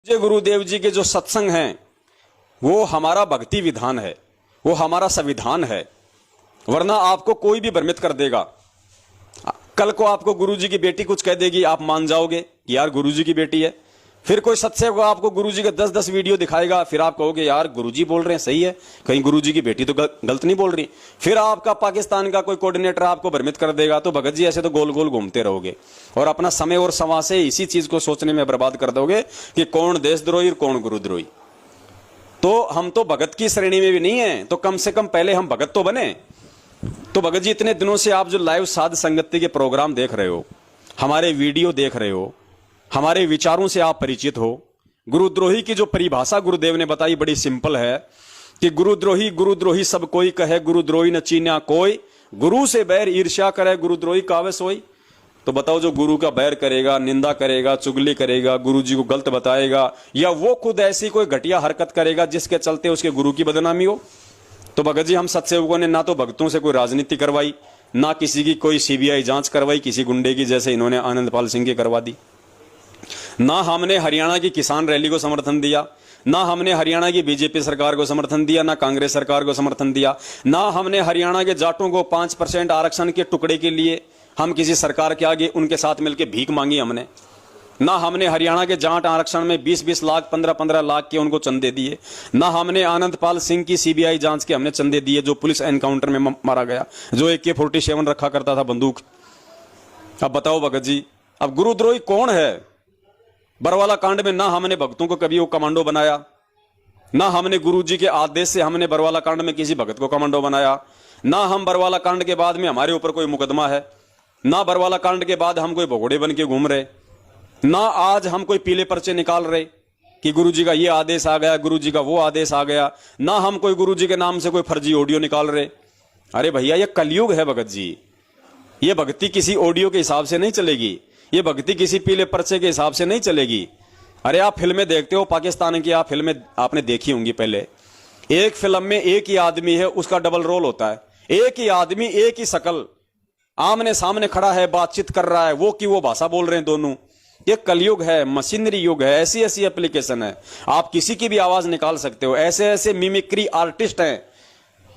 जय गुरुदेव जी के जो सत्संग हैं वो हमारा भक्ति विधान है, वो हमारा संविधान है। वरना आपको कोई भी भ्रमित कर देगा। कल को आपको गुरुजी की बेटी कुछ कह देगी, आप मान जाओगे कि यार गुरुजी की बेटी है। फिर कोई सत्संग को आपको गुरुजी के 10-10 वीडियो दिखाएगा, फिर आप कहोगे यार गुरुजी बोल रहे हैं सही है, कहीं गुरुजी की बेटी तो गलत नहीं बोल रही। फिर आपका पाकिस्तान का कोई कोऑर्डिनेटर आपको भ्रमित कर देगा, तो भगत जी ऐसे तो गोल गोल घूमते रहोगे और अपना समय और समा से इसी चीज को सोचने में बर्बाद कर दोगे कि कौन देशद्रोही और कौन गुरुद्रोही। तो हम तो भगत की श्रेणी में भी नहीं है, तो कम से कम पहले हम भगत तो बने। तो भगत जी इतने दिनों से आप जो लाइव साध संगति के प्रोग्राम देख रहे हो, हमारे वीडियो देख रहे हो, हमारे विचारों से आप परिचित हो। गुरुद्रोही की जो परिभाषा गुरुदेव ने बताई बड़ी सिंपल है कि गुरुद्रोही सब कोई कहे, गुरुद्रोही न चीन्या कोई, गुरु से बैर ईर्ष्या करे, गुरुद्रोही कावे सोई। तो बताओ, जो गुरु का बैर करेगा, निंदा करेगा, चुगली करेगा, गुरु जी को गलत बताएगा, या वो खुद ऐसी कोई घटिया हरकत करेगा जिसके चलते उसके गुरु की बदनामी हो। तो भगत जी हम सत्सेवकों ने ना तो भक्तों से कोई राजनीति करवाई, ना किसी की कोई सीबीआई जांच करवाई किसी गुंडे की, जैसे इन्होंने आनंदपाल सिंह की करवा दी। ना हमने हरियाणा की किसान रैली को समर्थन दिया, ना हमने हरियाणा की बीजेपी सरकार को समर्थन दिया, ना कांग्रेस सरकार को समर्थन दिया, ना हमने हरियाणा के जाटों को 5% आरक्षण के टुकड़े के लिए हम किसी सरकार के आगे उनके साथ मिलकर भीख मांगी हमने, ना हमने हरियाणा के जाट आरक्षण में 20-20 लाख 15-15 लाख के उनको चंदे दिए, ना हमने आनंदपाल सिंह की सीबीआई जांच के हमने चंदे दिए जो पुलिस एनकाउंटर में मारा गया, जो AK-47 रखा करता था बंदूक। अब बताओ भगत जी, अब गुरुद्रोही कौन है? बरवाला कांड में ना हमने भक्तों को कभी वो कमांडो बनाया, ना हमने गुरुजी के आदेश से हमने बरवाला कांड में किसी भगत को कमांडो बनाया, ना हम बरवाला कांड के बाद में हमारे ऊपर कोई मुकदमा है, ना बरवाला कांड के बाद हम कोई भगोड़े बन के घूम रहे, ना आज हम कोई पीले पर्चे निकाल रहे कि गुरुजी का ये आदेश आ गया, गुरुजी का वो आदेश आ गया, ना हम कोई गुरुजी के नाम से कोई फर्जी ऑडियो निकाल रहे। अरे भैया, ये कलयुग है भगत जी। ये भक्ति किसी ऑडियो के हिसाब से नहीं चलेगी, ये भक्ति किसी पीले पर्चे के हिसाब से नहीं चलेगी। अरे आप फिल्में देखते हो, पाकिस्तान की आप फिल्में आपने देखी होंगी। पहले एक फिल्म में एक ही आदमी है, उसका डबल रोल होता है। एक ही आदमी, एक ही शकल, आमने सामने खड़ा है, बातचीत कर रहा है, वो की वो भाषा बोल रहे हैं दोनों। ये कलयुग है, मशीनरी युग है, ऐसी ऐसी एप्लीकेशन है, आप किसी की भी आवाज निकाल सकते हो। ऐसे ऐसे मिमिक्री आर्टिस्ट हैं,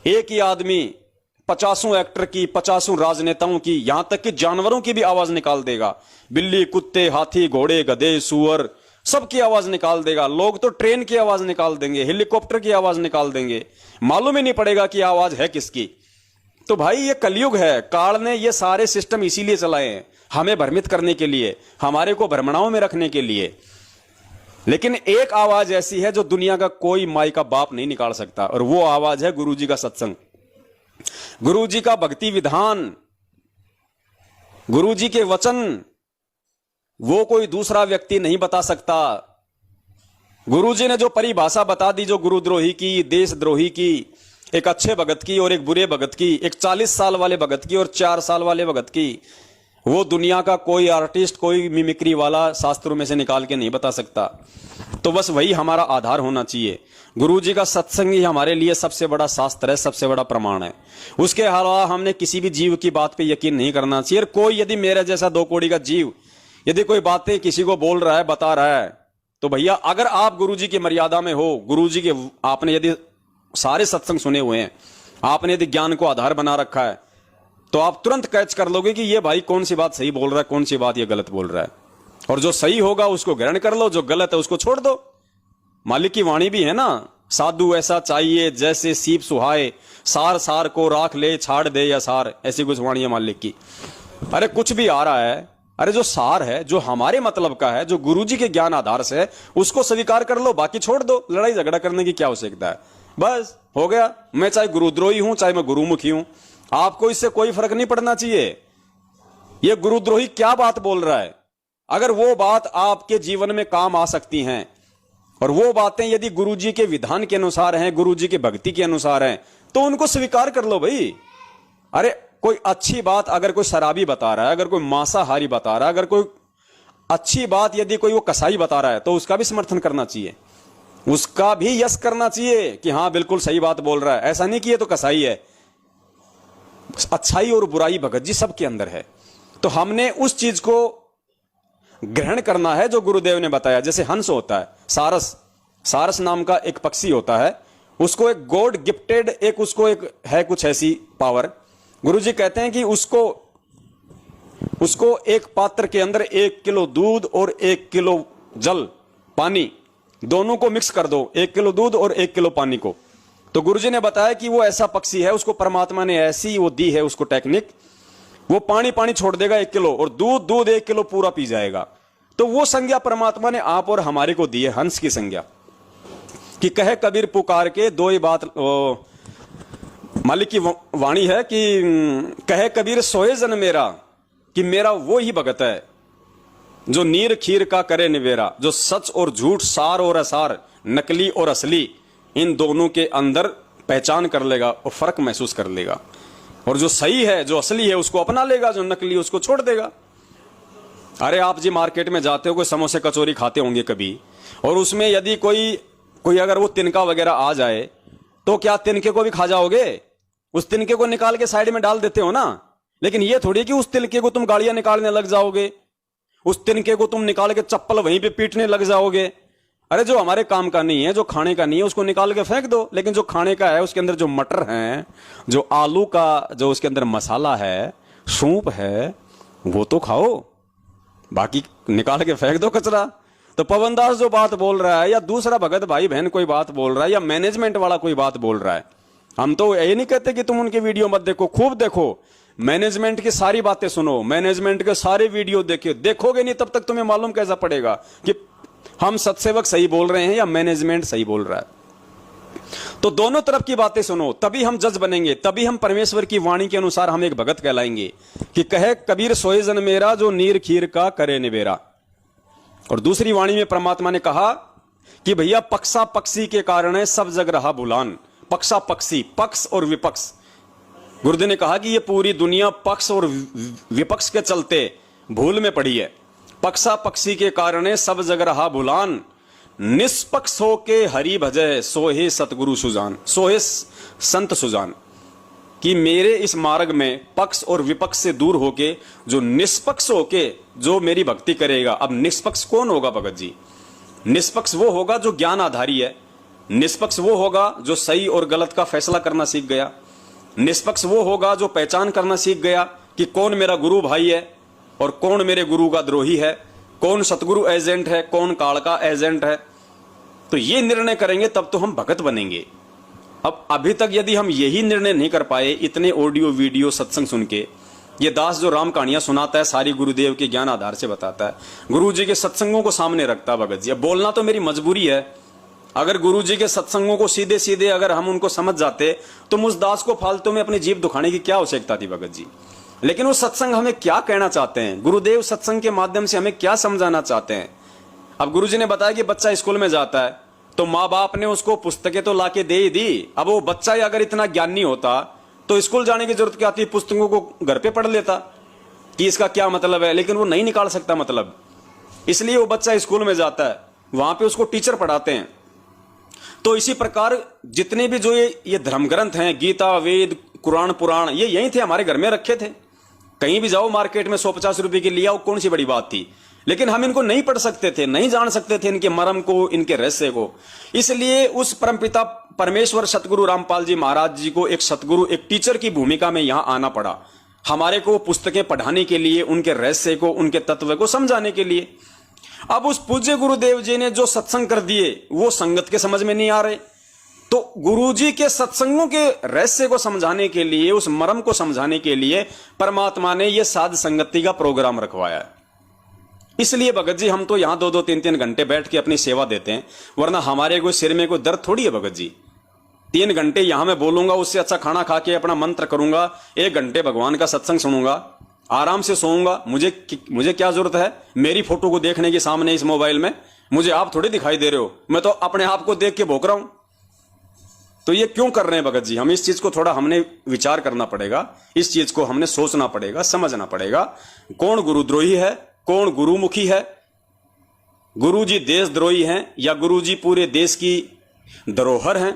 एक ही आदमी 50 एक्टर की, 50 राजनेताओं की, यहां तक कि जानवरों की भी आवाज निकाल देगा। बिल्ली, कुत्ते, हाथी, घोड़े, गधे, सुअर, सबकी आवाज निकाल देगा। लोग तो ट्रेन की आवाज निकाल देंगे, हेलीकॉप्टर की आवाज निकाल देंगे, मालूम ही नहीं पड़ेगा कि आवाज है किसकी। तो भाई ये कलयुग है। काल ने ये सारे सिस्टम इसीलिए चलाए हैं, हमें भ्रमित करने के लिए, हमारे को भ्रमणाओं में रखने के लिए। लेकिन एक आवाज ऐसी है जो दुनिया का कोई माई का बाप नहीं निकाल सकता, और वो आवाज है गुरुजी का सत्संग, गुरुजी का भक्ति विधान, गुरुजी के वचन। वो कोई दूसरा व्यक्ति नहीं बता सकता। गुरुजी ने जो परिभाषा बता दी, जो गुरुद्रोही की, देशद्रोही की, एक अच्छे भगत की और एक बुरे भगत की, एक 40 साल वाले भगत की और 4 साल वाले भगत की, वो दुनिया का कोई आर्टिस्ट, कोई मिमिक्री वाला शास्त्रों में से निकाल के नहीं बता सकता। तो बस वही हमारा आधार होना चाहिए। गुरुजी का सत्संग ही हमारे लिए सबसे बड़ा शास्त्र है, सबसे बड़ा प्रमाण है। उसके अलावा हमने किसी भी जीव की बात पे यकीन नहीं करना चाहिए। कोई यदि मेरे जैसा 2 कौड़ी का जीव यदि कोई बातें किसी को बोल रहा है, बता रहा है, तो भैया अगर आप गुरुजी की मर्यादा में हो, गुरुजी के आपने यदि सारे सत्संग सुने हुए हैं, आपने यदि ज्ञान को आधार बना रखा है, तो आप तुरंत कैच कर लोगे कि ये भाई कौन सी बात सही बोल रहा है, कौन सी बात ये गलत बोल रहा है। और जो सही होगा उसको ग्रहण कर लो, जो गलत है उसको छोड़ दो। मालिक की वाणी भी है ना, साधु ऐसा चाहिए जैसे सीप सुहाए, सार सार को राख ले, छाड़ दे या सार, ऐसी कुछ वाणी है मालिक की। अरे कुछ भी आ रहा है, अरे जो सार है, जो हमारे मतलब का है, जो गुरुजी के ज्ञान आधार से है, उसको स्वीकार कर लो, बाकी छोड़ दो। लड़ाई झगड़ा करने की क्या आवश्यकता है? बस हो गया। मैं चाहे गुरुद्रोही हूं, चाहे मैं गुरुमुखी हूं, आपको इससे कोई फर्क नहीं पड़ना चाहिए। ये गुरुद्रोही क्या बात बोल रहा है, अगर वो बात आपके जीवन में काम आ सकती हैं, और वो बातें यदि गुरुजी के विधान के अनुसार हैं, गुरुजी के भक्ति के अनुसार हैं, तो उनको स्वीकार कर लो भाई। अरे कोई अच्छी बात अगर कोई शराबी बता रहा है, अगर कोई मांसाहारी बता रहा है, अगर कोई अच्छी बात यदि कोई वो कसाई बता रहा है, तो उसका भी समर्थन करना चाहिए, उसका भी यस करना चाहिए कि हाँ बिल्कुल सही बात बोल रहा है। ऐसा नहीं कि ये तो कसाई है। अच्छाई और बुराई भगत जी सबके अंदर है। तो हमने उस चीज को ग्रहण करना है जो गुरुदेव ने बताया। जैसे हंस होता है, सारस, सारस नाम का एक पक्षी होता है, उसको एक गॉड गिफ्टेड एक उसको एक है कुछ ऐसी पावर। गुरुजी कहते हैं कि उसको एक पात्र के अंदर 1 किलो दूध और 1 किलो जल पानी दोनों को मिक्स कर दो, 1 किलो दूध और 1 किलो पानी को। तो गुरुजी ने बताया कि वो ऐसा पक्षी है, उसको परमात्मा ने ऐसी वो दी है उसको टेक्निक, वो पानी पानी छोड़ देगा 1 किलो और दूध दूध 1 किलो पूरा पी जाएगा। तो वो संज्ञा परमात्मा ने आप और हमारे को दी है, हंस की संज्ञा, कि कहे कबीर पुकार के दो ही बात। मालिक की वाणी है कि कहे कबीर सोए जन मेरा, कि मेरा वो ही भगत है जो नीर खीर का करे निवेरा, जो सच और झूठ, सार और असार, नकली और असली, इन दोनों के अंदर पहचान कर लेगा और फर्क महसूस कर लेगा, और जो सही है जो असली है उसको अपना लेगा, जो नकली उसको छोड़ देगा। अरे आप जी मार्केट में जाते हो, कोई समोसे कचौरी खाते होंगे कभी, और उसमें यदि कोई अगर वो तिनका वगैरह आ जाए तो क्या तिनके को भी खा जाओगे? उस तिनके को निकाल के साइड में डाल देते हो ना। लेकिन ये थोड़ी कि उस तिनके को तुम गाड़ियां निकालने लग जाओगे, उस तिनके को तुम निकाल के चप्पल वहीं पे पीटने लग जाओगे। अरे जो हमारे काम का नहीं है, जो खाने का नहीं है, उसको निकाल के फेंक दो। लेकिन जो खाने का है, उसके अंदर जो मटर है, जो आलू का जो उसके अंदर मसाला है, सूप है, वो तो खाओ, बाकी निकाल के फेंक दो कचरा। तो पवन दास जो बात बोल रहा है, या दूसरा भगत भाई बहन कोई बात बोल रहा है, या मैनेजमेंट वाला कोई बात बोल रहा है, हम तो ये नहीं कहते कि तुम उनके वीडियो मत देखो, खूब देखो, मैनेजमेंट की सारी बातें सुनो, मैनेजमेंट के सारे वीडियो देखोगे नहीं तब तक तुम्हें मालूम कैसा पड़ेगा कि हम सत्सेवक सही बोल रहे हैं या मैनेजमेंट सही बोल रहा है। तो दोनों तरफ की बातें सुनो, तभी हम जज बनेंगे, तभी हम परमेश्वर की वाणी के अनुसार हम एक भगत कहलाएंगे। कि कहे कबीर सोए जन मेरा, जो नीर खीर का करे निवेरा। और दूसरी वाणी में परमात्मा ने कहा कि भैया पक्षा पक्षी के कारण है सब जग रहा भुलान। पक्षा पक्षी, पक्ष और विपक्ष, गुरुदेव ने कहा कि ये पूरी दुनिया पक्ष और विपक्ष के चलते भूल में पड़ी है। पक्षा पक्षी के कारण है सब जग रहा भुलान, निष्पक्ष होके हरि भजय, सोहे सतगुरु सुजान, सोहे संत सुजान। कि मेरे इस मार्ग में पक्ष और विपक्ष से दूर होके जो निष्पक्ष होके जो मेरी भक्ति करेगा। अब निष्पक्ष कौन होगा भगत जी? निष्पक्ष वो होगा जो ज्ञान आधारी है, निष्पक्ष वो होगा जो सही और गलत का फैसला करना सीख गया, निष्पक्ष वो होगा जो पहचान करना सीख गया कि कौन मेरा गुरु भाई है और कौन मेरे गुरु का द्रोही है, कौन सतगुरु एजेंट है, कौन काल का एजेंट है। तो ये निर्णय करेंगे तब तो हम भगत बनेंगे। अब अभी तक यदि हम यही निर्णय नहीं कर पाए, इतने ऑडियो वीडियो सत्संग सुन के, ये दास जो राम कहानियां सुनाता है सारी गुरुदेव के ज्ञान आधार से बताता है, गुरु जी के सत्संगों को सामने रखता भगत जी। अब बोलना तो मेरी मजबूरी है, अगर गुरु जी के सत्संगों को सीधे सीधे अगर हम उनको समझ जाते तो मुझ दास को फालतू में अपनी जीभ दुखाने की क्या आवश्यकता थी भगत जी। लेकिन वो सत्संग हमें क्या कहना चाहते हैं, गुरुदेव सत्संग के माध्यम से हमें क्या समझाना चाहते हैं। अब गुरुजी ने बताया कि बच्चा स्कूल में जाता है तो माँ बाप ने उसको पुस्तकें तो लाके दे ही दी। अब वो बच्चा ही अगर इतना ज्ञानी होता तो स्कूल जाने की जरूरत क्या थी, पुस्तकों को घर पे पढ़ लेता कि इसका क्या मतलब है। लेकिन वो नहीं निकाल सकता मतलब, इसलिए वो बच्चा स्कूल में जाता है, वहां पे उसको टीचर पढ़ाते हैं। तो इसी प्रकार जितने भी जो ये धर्म ग्रंथ हैं, गीता, वेद, कुरान, पुराण, ये यही थे, हमारे घर में रखे थे। कहीं भी जाओ मार्केट में 150 रुपए के लिया, कौन सी बड़ी बात थी। लेकिन हम इनको नहीं पढ़ सकते थे, नहीं जान सकते थे इनके मर्म को, इनके रहस्य को। इसलिए उस परमपिता परमेश्वर सतगुरु रामपाल जी महाराज जी को एक सतगुरु, एक टीचर की भूमिका में यहां आना पड़ा, हमारे को पुस्तकें पढ़ाने के लिए, उनके रहस्य को, उनके तत्व को समझाने के लिए। अब उस पूज्य गुरुदेव जी ने जो सत्संग कर दिए वो संगत के समझ में नहीं आ रहे, तो गुरुजी के सत्संगों के रहस्य को समझाने के लिए, उस मर्म को समझाने के लिए परमात्मा ने यह साध संगति का प्रोग्राम रखवाया है। इसलिए भगत जी हम तो यहां 2-2, 3-3 घंटे बैठ के अपनी सेवा देते हैं, वरना हमारे कोई सिर में कोई दर्द थोड़ी है भगत जी। 3 घंटे यहां मैं बोलूंगा, उससे अच्छा खाना खा के अपना मंत्र करूंगा, 1 घंटे भगवान का सत्संग सुनूंगा, आराम से सोऊंगा। मुझे क्या जरूरत है मेरी फोटो को देखने के सामने इस मोबाइल में? मुझे आप थोड़ी दिखाई दे रहे हो, मैं तो अपने आप को देख के भौंक रहा हूं। तो ये क्यों कर रहे हैं भगत जी? हम इस चीज को थोड़ा हमने विचार करना पड़ेगा, इस चीज को हमने सोचना पड़ेगा, समझना पड़ेगा। कौन गुरुद्रोही है, कौन गुरुमुखी है? गुरुजी देशद्रोही हैं या गुरुजी पूरे देश की धरोहर हैं?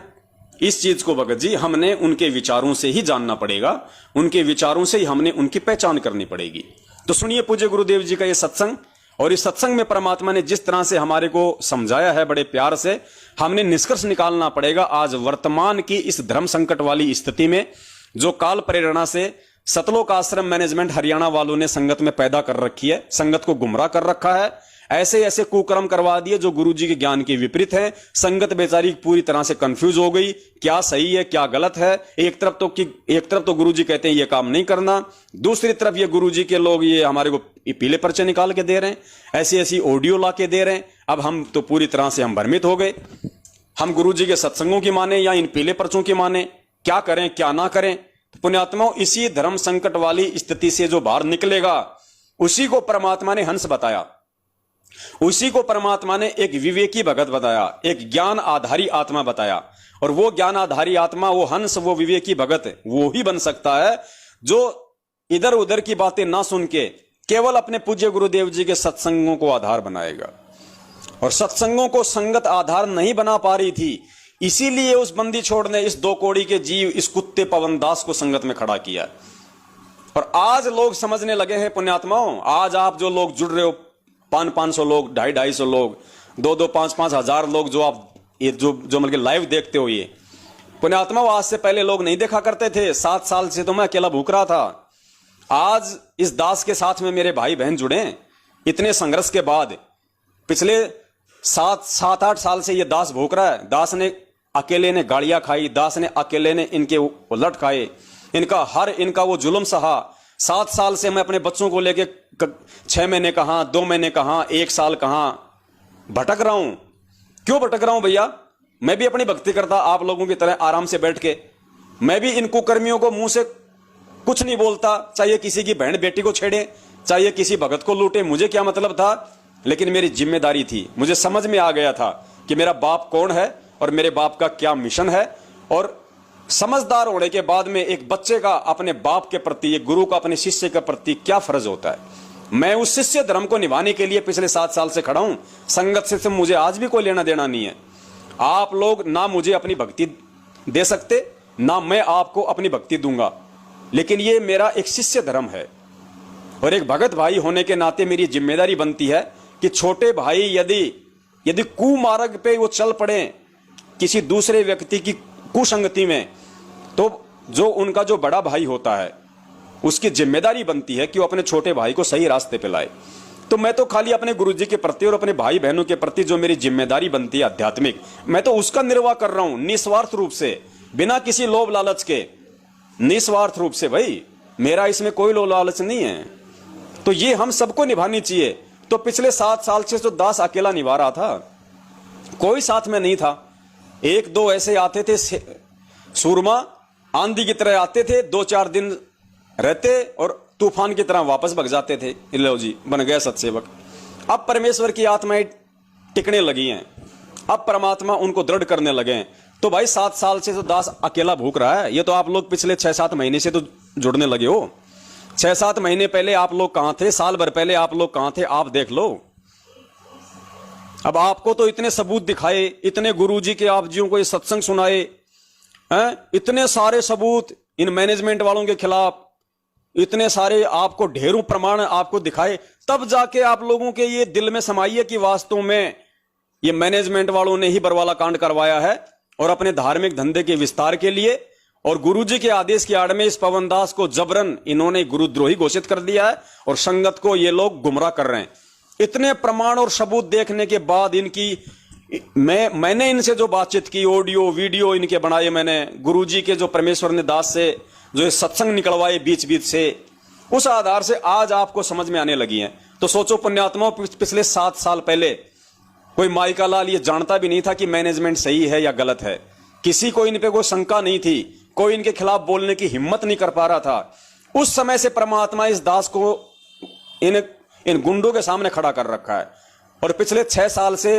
इस चीज को भगत जी हमने उनके विचारों से ही जानना पड़ेगा, उनके विचारों से ही हमने उनकी पहचान करनी पड़ेगी। तो सुनिए पूज्य गुरुदेव जी का ये सत्संग, और इस सत्संग में परमात्मा ने जिस तरह से हमारे को समझाया है बड़े प्यार से, हमने निष्कर्ष निकालना पड़ेगा आज वर्तमान की इस धर्म संकट वाली स्थिति में, जो काल प्रेरणा से सतलोक आश्रम मैनेजमेंट हरियाणा वालों ने संगत में पैदा कर रखी है, संगत को गुमराह कर रखा है, ऐसे ऐसे कुकर्म करवा दिए जो गुरुजी के ज्ञान के विपरीत है। संगत बेचारी पूरी तरह से कंफ्यूज हो गई, क्या सही है क्या गलत है। एक तरफ तो गुरुजी कहते हैं ये काम नहीं करना, दूसरी तरफ ये गुरुजी के लोग ये हमारे को पीले पर्चे निकाल के दे रहे हैं, ऐसी ऐसी ऑडियो ला के दे रहे हैं। अब हम तो पूरी तरह से हम भ्रमित हो गए, हम गुरुजी के सत्संगों की माने या इन पीले पर्चों की माने, क्या करें क्या ना करें। तो पुण्यात्माओं, इसी धर्म संकट वाली स्थिति से जो बाहर निकलेगा उसी को परमात्मा ने हंस बताया, उसी को परमात्मा ने एक विवेकी भगत बताया, एक ज्ञान आधारी आत्मा बताया। और वो ज्ञान आधारी आत्मा, वो हंस, वो विवेकी भगत वो ही बन सकता है जो इधर उधर की बातें ना सुन के केवल अपने पूज्य गुरुदेव जी के सत्संगों को आधार बनाएगा। और सत्संगों को संगत आधार नहीं बना पा रही थी, इसीलिए उस बंदी छोड़ ने इस 2 कौड़ी के जीव, इस कुत्ते पवन दास को संगत में खड़ा किया। और आज लोग समझने लगे हैं पुण्यात्माओं, आज आप जो लोग जुड़ रहे हो, 500 लोग, 250 लोग, 2 5 हजार लोग जो आप ये जो मतलब लाइव देखते हो, ये पुण्यात्माओं आज से पहले लोग नहीं देखा करते थे। 7 साल से तो मैं अकेला भूख रहा था। आज इस दास के साथ में मेरे भाई बहन जुड़े, इतने संघर्ष के बाद पिछले 7-8 साल से ये दास भूख रहा है। दास ने अकेले ने गाड़ियां खाई, दास ने अकेले ने इनके उलट खाए, इनका वो जुल्म सहा। 7 साल से मैं अपने बच्चों को लेके 6 महीने कहां, 2 महीने कहां, 1 साल कहां भटक रहा हूं। क्यों भटक रहा हूं भैया? मैं भी अपनी भक्ति करता आप लोगों की तरह आराम से बैठ के, मैं भी इन कुकर्मियों को मुंह से कुछ नहीं बोलता, चाहे किसी की बहन बेटी को छेड़े, चाहे किसी भगत को लूटे, मुझे क्या मतलब था। लेकिन मेरी जिम्मेदारी थी, मुझे समझ में आ गया था कि मेरा बाप कौन है और मेरे बाप का क्या मिशन है। और समझदार होने के बाद में एक बच्चे का अपने बाप के प्रति, एक गुरु का अपने शिष्य के प्रति क्या फर्ज होता है, मैं उस शिष्य धर्म को निभाने के लिए पिछले 7 साल से खड़ा हूं। संगत से मुझे आज भी कोई लेना देना नहीं है। आप लोग ना मुझे अपनी भक्ति दे सकते, ना मैं आपको अपनी भक्ति दूंगा, लेकिन ये मेरा एक शिष्य धर्म है। और एक भगत भाई होने के नाते मेरी जिम्मेदारी बनती है कि छोटे भाई यदि कुमार्ग पे वो चल पड़े किसी दूसरे व्यक्ति की कुसंगति में, तो जो उनका जो बड़ा भाई होता है उसकी जिम्मेदारी बनती है कि वो अपने छोटे भाई को सही रास्ते पे लाए। तो मैं तो खाली अपने गुरुजी के प्रति और अपने भाई बहनों के प्रति जो मेरी जिम्मेदारी बनती है आध्यात्मिक, मैं तो उसका निर्वाह कर रहा हूं निस्वार्थ रूप से, बिना किसी लोभ लालच के, निस्वार्थ रूप से। भाई मेरा इसमें कोई लोभ लालच नहीं है। तो ये हम सबको निभानी चाहिए। तो पिछले 7 साल से तो दास अकेला निभा रहा था, कोई साथ में नहीं था। 1-2 ऐसे आते थे सूरमा, आंधी की तरह आते थे, 2-4 दिन रहते और तूफान की तरह वापस भग जाते थे। लो जी, बन गया सत्सेवक। अब परमेश्वर की आत्माएं टिकने लगी हैं, अब परमात्मा उनको दृढ़ करने लगे हैं। तो भाई 7 साल से तो दास अकेला भूख रहा है। ये तो आप लोग पिछले 6-7 महीने से तो जुड़ने लगे हो। 6-7 महीने पहले आप लोग कहां थे, साल भर पहले आप लोग कहां थे, आप देख लो। अब आपको तो इतने सबूत दिखाए, इतने गुरुजी के आप जियों को ये सत्संग सुनाए हैं, इतने सारे सबूत इन मैनेजमेंट वालों के खिलाफ, इतने सारे आपको ढेरों प्रमाण आपको दिखाए, तब जाके आप लोगों के ये दिल में समाइए कि वास्तव में ये मैनेजमेंट वालों ने ही बरवाला कांड करवाया है और अपने धार्मिक धंधे के विस्तार के लिए और गुरुजी के आदेश की आड़ में इस पवन दास को जबरन इन्होंने गुरुद्रोही घोषित कर दिया है और संगत को ये लोग गुमराह कर रहे हैं। इतने प्रमाण और सबूत देखने के बाद इनकी मैंने इनसे जो बातचीत की, ऑडियो वीडियो इनके बनाए मैंने, गुरुजी के जो परमेश्वर ने दास से जो ये सत्संग निकलवाए बीच बीच से, उस आधार से आज आपको समझ में आने लगी हैं। तो सोचो पुण्यात्माओं, पिछले 7 साल पहले कोई माइका लाल ये जानता भी नहीं था कि मैनेजमेंट सही है या गलत है। किसी को इन पे कोई शंका नहीं थी, कोई इनके खिलाफ बोलने की हिम्मत नहीं कर पा रहा था। उस समय से परमात्मा इस दास को इन गुंडों के सामने खड़ा कर रखा है और पिछले 6 साल से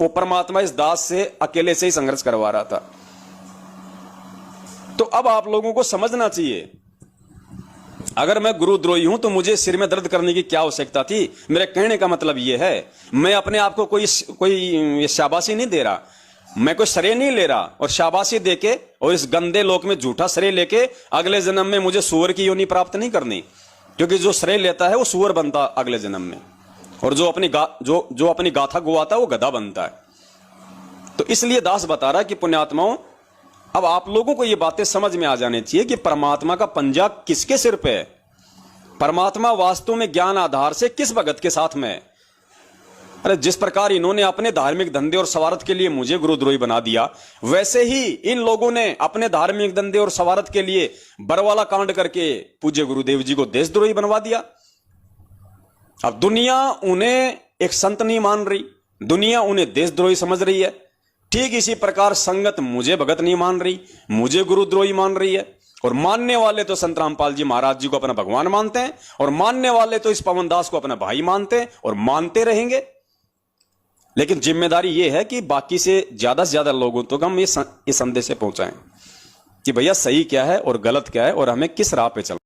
वो परमात्मा इस दास से अकेले से ही संघर्ष करवा रहा था। तो अब आप लोगों को समझना चाहिए, अगर मैं गुरुद्रोही हूं तो मुझे सिर में दर्द करने की क्या आवश्यकता थी। मेरे कहने का मतलब यह है, मैं अपने आप को कोई शाबाशी नहीं दे रहा, मैं कोई श्रेय नहीं ले रहा और शाबाशी देके और इस गंदे लोक में झूठा श्रेय लेके अगले जन्म में मुझे सूअर की योनि प्राप्त नहीं करनी, क्योंकि जो श्रेय लेता है वो सूअर बनता अगले जन्म में। और जो अपनी गाथा गुआता है वो गधा बनता है। तो इसलिए दास बता रहा है कि पुण्यात्माओं, अब आप लोगों को ये बातें समझ में आ जानी चाहिए कि परमात्मा का पंजा किसके सिर पे है। परमात्मा वास्तव में ज्ञान आधार से किस भगत के साथ में है। अरे जिस प्रकार इन्होंने अपने धार्मिक धंधे और स्वार्थ के लिए मुझे गुरुद्रोही बना दिया, वैसे ही इन लोगों ने अपने धार्मिक धंधे और स्वार्थ के लिए बरवाला कांड करके पूज्य गुरुदेव जी को देशद्रोही बनवा दिया। अब दुनिया उन्हें एक संत नहीं मान रही, दुनिया उन्हें देशद्रोही समझ रही है। ठीक इसी प्रकार संगत मुझे भगत नहीं मान रही, मुझे गुरुद्रोही मान रही है। और मानने वाले तो संत रामपाल जी महाराज जी को अपना भगवान मानते हैं, और मानने वाले तो इस पवन दास को अपना भाई मानते हैं और मानते रहेंगे। लेकिन जिम्मेदारी यह है कि बाकी से ज्यादा लोगों तक हम ये संदेश पहुंचाएं कि भैया सही क्या है और गलत क्या है और हमें किस राह पे चलना।